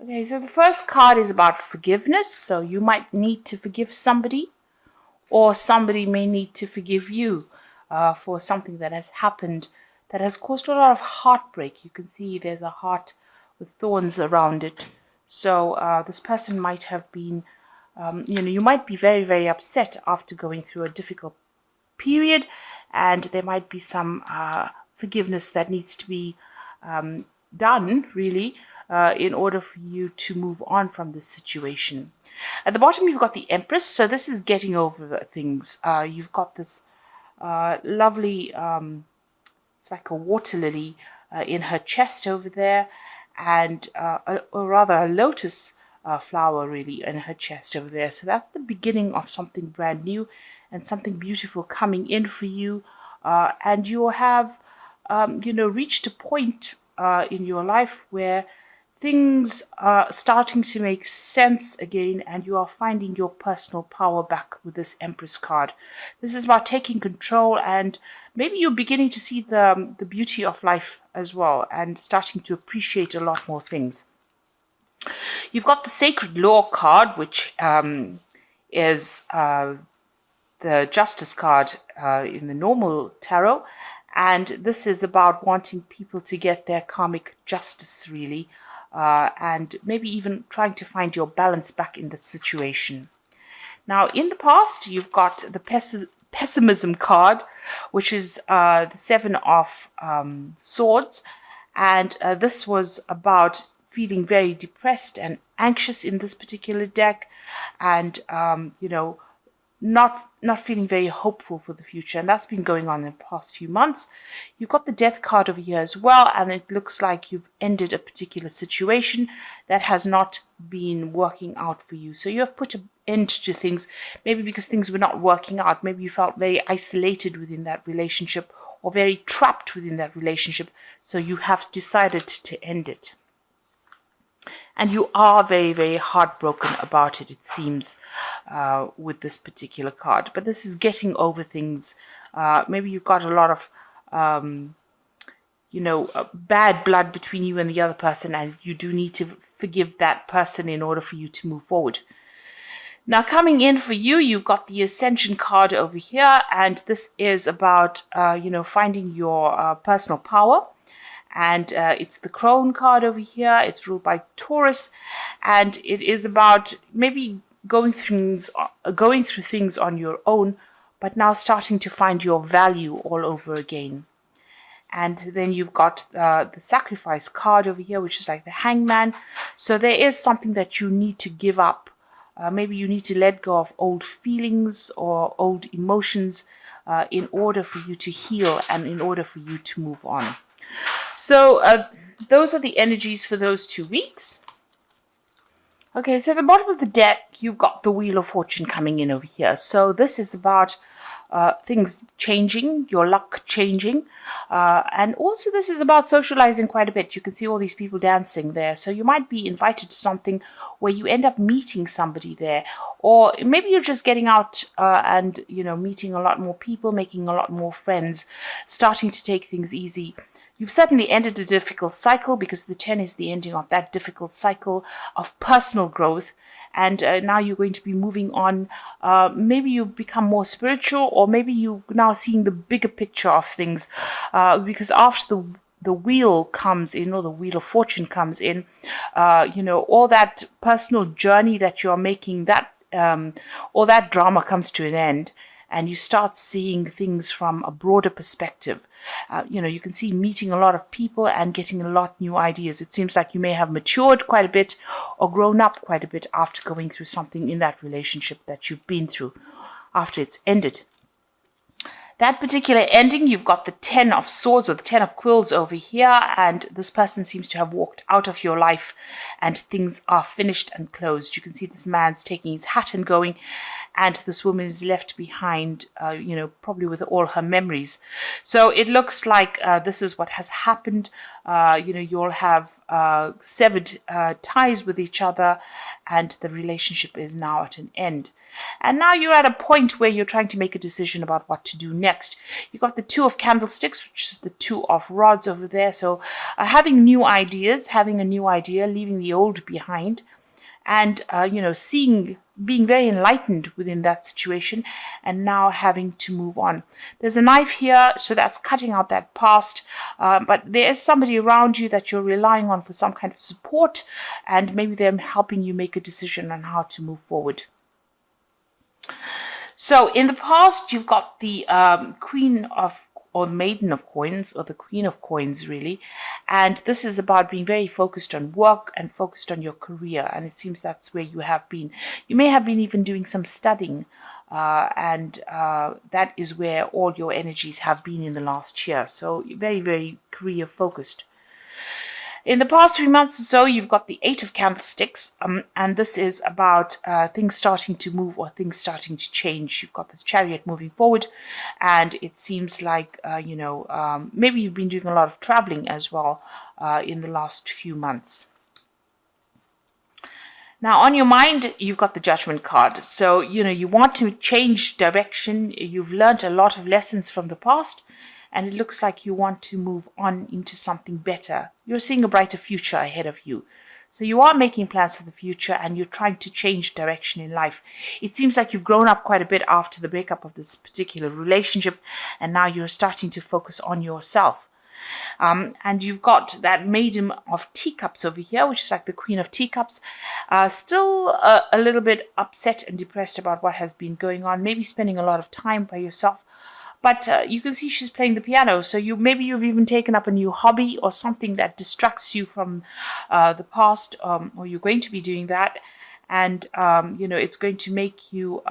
Okay, so the first card is about forgiveness. So you might need to forgive somebody, or somebody may need to forgive you for something that has happened that has caused a lot of heartbreak. You can see there's a heart with thorns around it. So this person might have been, you might be very, very upset after going through a difficult period, and there might be some forgiveness that needs to be done, really, in order for you to move on from this situation. At the bottom, you've got the Empress, so this is getting over things. You've got this lovely, it's like a water lily in her chest over there, and or rather a lotus flower really in her chest over there. So that's the beginning of something brand new and something beautiful coming in for you. And you have, reached a point in your life where things are starting to make sense again, and you are finding your personal power back with this Empress card. This is about taking control, and maybe you're beginning to see the beauty of life as well, and starting to appreciate a lot more things. You've got the Sacred Law card, which is the Justice card in the normal tarot. And this is about wanting people to get their karmic justice, really, and maybe even trying to find your balance back in the situation. Now, in the past, you've got the pessimism card, which is the Seven of Swords. And this was about feeling very depressed and anxious in this particular deck, and, not feeling very hopeful for the future, and that's been going on in the past few months. You've got the Death card over here as well, and it looks like you've ended a particular situation that has not been working out for you. So you have put an end to things, maybe because things were not working out. Maybe you felt very isolated within that relationship, or very trapped within that relationship, so you have decided to end it. And you are very, very heartbroken about it, it seems, with this particular card. But this is getting over things. Maybe you've got a lot of, bad blood between you and the other person, and you do need to forgive that person in order for you to move forward. Now, coming in for you, you've got the Ascension card over here, and this is about, finding your personal power. And it's the Crone card over here. It's ruled by Taurus, and it is about maybe going through things on your own, but now starting to find your value all over again. And then you've got the Sacrifice card over here, which is like the Hangman. So there is something that you need to give up. Maybe you need to let go of old feelings or old emotions in order for you to heal and in order for you to move on. So those are the energies for those 2 weeks. Okay, so at the bottom of the deck, you've got the Wheel of Fortune coming in over here. So this is about things changing, your luck changing. And also this is about socializing quite a bit. You can see all these people dancing there. So you might be invited to something where you end up meeting somebody there. Or maybe you're just getting out and, meeting a lot more people, making a lot more friends, starting to take things easy. You've certainly ended a difficult cycle, because the 10 is the ending of that difficult cycle of personal growth. And now you're going to be moving on. Maybe you've become more spiritual, or maybe you've now seen the bigger picture of things. Because after the wheel comes in, or the Wheel of Fortune comes in, all that personal journey that you're making, that all that drama comes to an end, and you start seeing things from a broader perspective. You can see meeting a lot of people and getting a lot of new ideas. It seems like you may have matured quite a bit or grown up quite a bit after going through something in that relationship that you've been through after it's ended. That particular ending, you've got the 10 of Swords, or the 10 of Quills over here, and this person seems to have walked out of your life and things are finished and closed. You can see this man's taking his hat and going, and this woman is left behind, probably with all her memories. So it looks like this is what has happened. You'll have severed ties with each other, and the relationship is now at an end. And now you're at a point where you're trying to make a decision about what to do next. You've got the Two of Candlesticks, which is the Two of Rods over there. So having new ideas, having a new idea, leaving the old behind, and being very enlightened within that situation, and now having to move on. There's a knife here, so that's cutting out that past, but there is somebody around you that you're relying on for some kind of support, and maybe they're helping you make a decision on how to move forward. So in the past, you've got the Queen of, or Maiden of Coins, or the Queen of Coins, really. And this is about being very focused on work and focused on your career. And it seems that's where you have been. You may have been even doing some studying. And that is where all your energies have been in the last year. So very, very career focused. In the past 3 months or so, you've got the Eight of Candlesticks, and this is about things starting to move or things starting to change. You've got this Chariot moving forward, and it seems like, maybe you've been doing a lot of traveling as well in the last few months. Now, on your mind, you've got the Judgment card. So, you want to change direction. You've learned a lot of lessons from the past, and it looks like you want to move on into something better. You're seeing a brighter future ahead of you. So you are making plans for the future, and you're trying to change direction in life. It seems like you've grown up quite a bit after the breakup of this particular relationship, and now you're starting to focus on yourself. And you've got that Maiden of Teacups over here, which is like the Queen of Teacups. Still a little bit upset and depressed about what has been going on, maybe spending a lot of time by yourself. But you can see she's playing the piano, so maybe you've even taken up a new hobby or something that distracts you from the past, or you're going to be doing that, and it's going to make you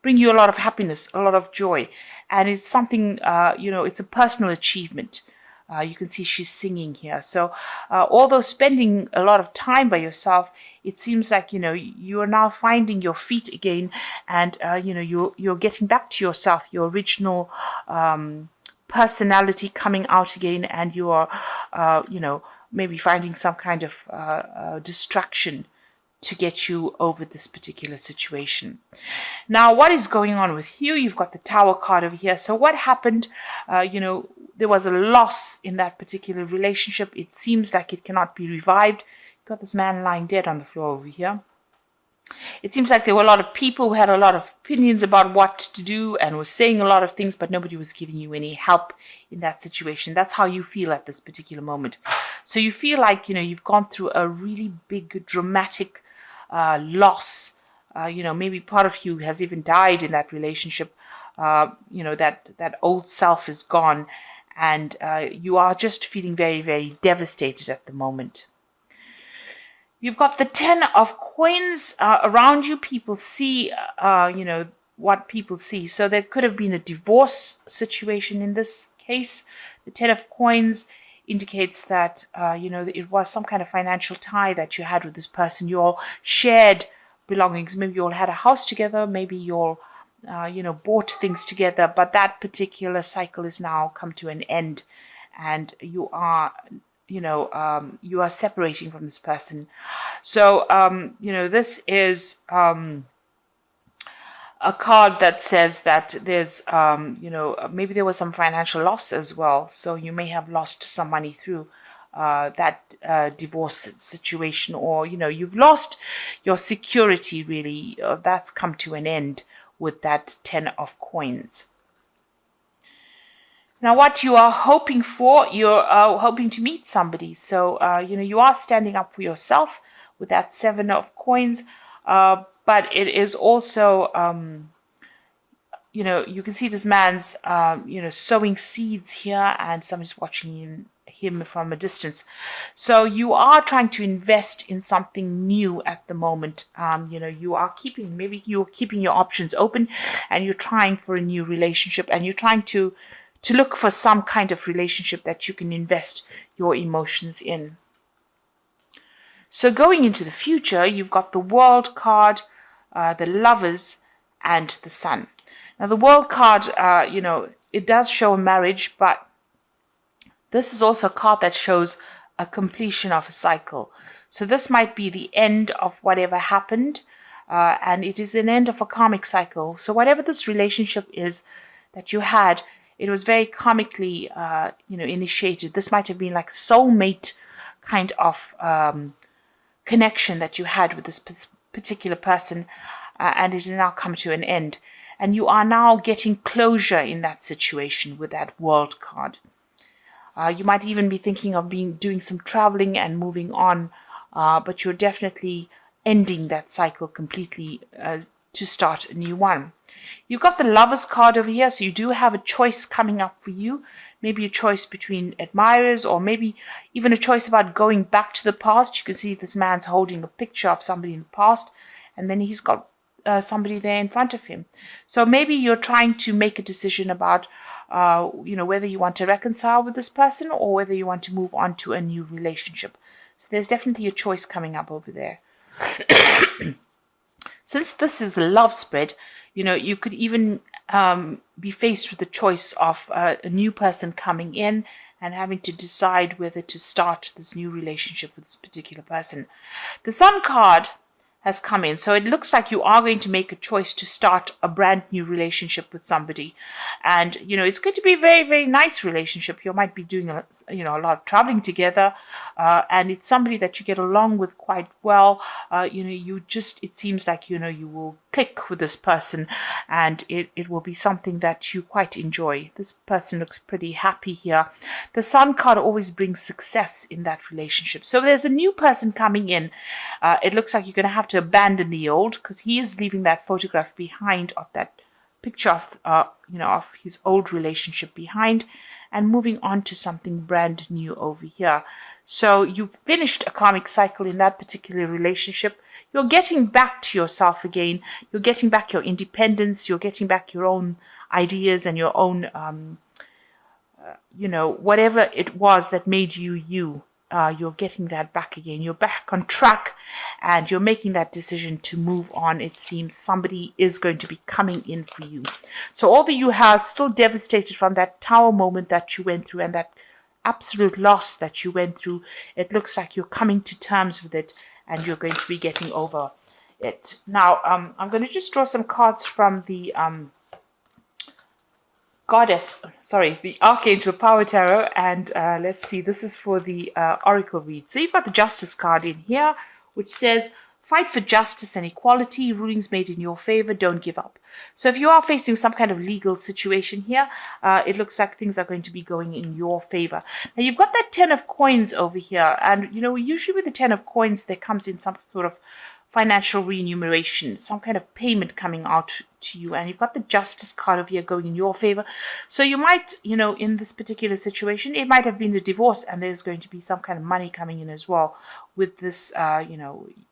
bring you a lot of happiness, a lot of joy, and it's something it's a personal achievement. You can see she's singing here. So although spending a lot of time by yourself, it seems like, you are now finding your feet again, and, you're getting back to yourself, your original personality coming out again, and you are, maybe finding some kind of distraction to get you over this particular situation. Now, what is going on with you? You've got the Tower card over here. So what happened? There was a loss in that particular relationship. It seems like it cannot be revived. You've got this man lying dead on the floor over here. It seems like there were a lot of people who had a lot of opinions about what to do and were saying a lot of things, but nobody was giving you any help in that situation. That's how you feel at this particular moment. So you feel like, you've gone through a really big, dramatic loss. Maybe part of you has even died in that relationship. That old self is gone, and you are just feeling very, very devastated at the moment. You've got the Ten of Coins around you. People see, what people see. So there could have been a divorce situation in this case. The Ten of Coins indicates that, it was some kind of financial tie that you had with this person. You all shared belongings. Maybe you all had a house together. Maybe you all, bought things together. But that particular cycle is now come to an end, and you are, you are separating from this person. So, this is a card that says that there's, maybe there was some financial loss as well. So you may have lost some money through that divorce situation, or, you've lost your security, really. That's come to an end with that Ten of Coins. Now, what you are hoping for, you're hoping to meet somebody. So, you are standing up for yourself with that Seven of Coins. But it is also, you can see this man's, sowing seeds here, and somebody's watching him from a distance. So you are trying to invest in something new at the moment. You are maybe you're keeping your options open, and you're trying for a new relationship, and you're trying to look for some kind of relationship that you can invest your emotions in. So going into the future, you've got the World card, the Lovers, and the Sun. Now, the World card, it does show a marriage, but this is also a card that shows a completion of a cycle. So this might be the end of whatever happened, and it is an end of a karmic cycle. So whatever this relationship is that you had, it was very karmically, initiated. This might have been like soulmate kind of connection that you had with this particular person, and it has now come to an end. And you are now getting closure in that situation with that World card. You might even be thinking of doing some traveling and moving on, but you're definitely ending that cycle completely to start a new one. You've got the Lovers card over here, so you do have a choice coming up for you. Maybe a choice between admirers, or maybe even a choice about going back to the past. You can see this man's holding a picture of somebody in the past, and then he's got somebody there in front of him. So maybe you're trying to make a decision about whether you want to reconcile with this person or whether you want to move on to a new relationship. So there's definitely a choice coming up over there. Since this is a love spread, you could even be faced with the choice of a new person coming in and having to decide whether to start this new relationship with this particular person. The Sun card has come in, so it looks like you are going to make a choice to start a brand new relationship with somebody, and it's going to be a very, very nice relationship. You might be doing a lot of traveling together, and it's somebody that you get along with quite well. It seems like you will click with this person, and it will be something that you quite enjoy. This person looks pretty happy here. The Sun card always brings success in that relationship. So there's a new person coming in. It looks like you're going to have to abandon the old, because he is leaving that photograph behind of that picture of his old relationship behind, and moving on to something brand new over here. So you've finished a karmic cycle in that particular relationship. You're getting back to yourself again. You're getting back your independence. You're getting back your own ideas and your own, whatever it was that made you you. You're getting that back again. You're back on track, and you're making that decision to move on. It seems somebody is going to be coming in for you. So although you are still devastated from that Tower moment that you went through and that absolute loss that you went through, it looks like you're coming to terms with it, and you're going to be getting over it. Now, I'm going to just draw some cards from the the Archangel Power Tarot, and let's see, this is for the Oracle read. So you've got the Justice card in here, which says, fight for justice and equality, rulings made in your favor, don't give up. So if you are facing some kind of legal situation here, it looks like things are going to be going in your favor. Now you've got that 10 of coins over here, and usually with the 10 of coins, there comes in some sort of financial remuneration, some kind of payment coming out to you, and you've got the Justice card over here going in your favor. So you might, in this particular situation, it might have been a divorce, and there's going to be some kind of money coming in as well. With this,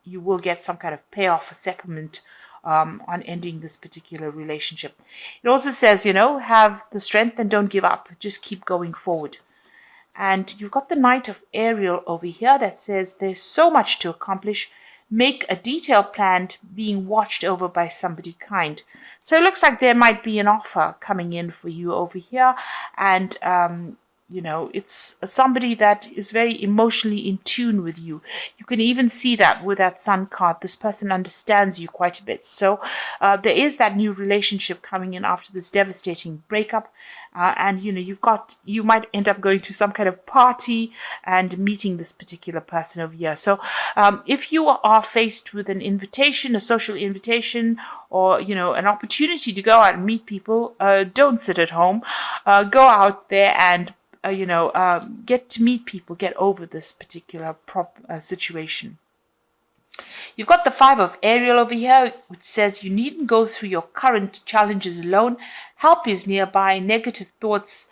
you will get some kind of payoff or settlement on ending this particular relationship. It also says, have the strength and don't give up. Just keep going forward. And you've got the Knight of Ariel over here that says there's so much to accomplish. Make a detailed plan being watched over by somebody kind. So it looks like there might be an offer coming in for you over here, and it's somebody that is very emotionally in tune with you. You can even see that with that Sun card. This person understands you quite a bit. So there is that new relationship coming in after this devastating breakup. And you might end up going to some kind of party and meeting this particular person over here. So if you are faced with an invitation, a social invitation, or an opportunity to go out and meet people, don't sit at home. Go out there and get to meet people, get over this particular situation. You've got the 5 of Ariel over here, which says you needn't go through your current challenges alone. Help is nearby. Negative thoughts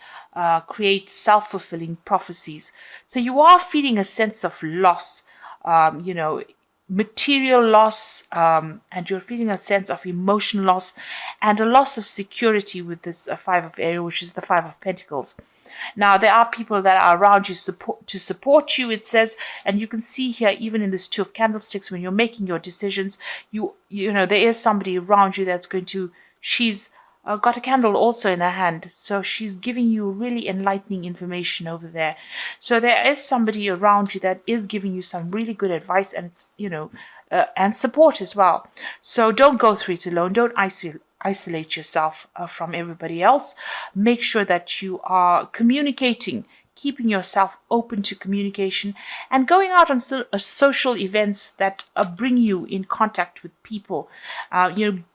create self-fulfilling prophecies. So you are feeling a sense of loss, material loss, and you're feeling a sense of emotional loss and a loss of security with this 5 of Ariel, which is the 5 of Pentacles. Now, there are people that are around you to support you, it says, and you can see here, even in this 2 of Candlesticks, when you're making your decisions, there is somebody around you that's going to, she's got a candle also in her hand. So she's giving you really enlightening information over there. So there is somebody around you that is giving you some really good advice, and it's, and support as well. So don't go through it alone. Don't isolate yourself from everybody else. Make sure that you are communicating, keeping yourself open to communication, and going out on social events that bring you in contact with people.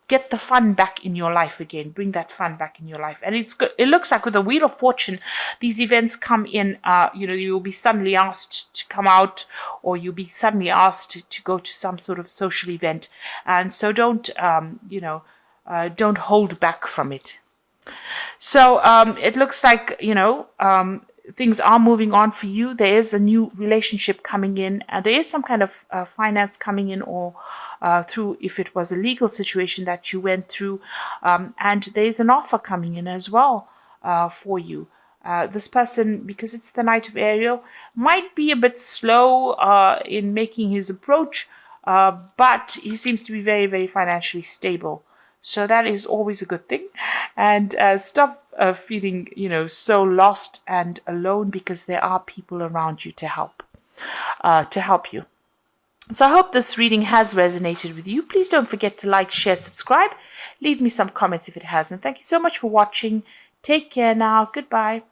Get the fun back in your life again. Bring that fun back in your life. And it's good. It looks like with the Wheel of Fortune, these events come in, you'll be suddenly asked to come out, or you'll be suddenly asked to go to some sort of social event. And so don't hold back from it. So it looks like, things are moving on for you. There is a new relationship coming in. There is some kind of finance coming in, or through, if it was a legal situation that you went through. And there is an offer coming in as well for you. This person, because it's the Knight of Ariel, might be a bit slow in making his approach, but he seems to be very, very financially stable. So that is always a good thing. And stop feeling, so lost and alone, because there are people around you to help you. So I hope this reading has resonated with you. Please don't forget to like, share, subscribe. Leave me some comments if it hasn't. Thank you so much for watching. Take care now. Goodbye.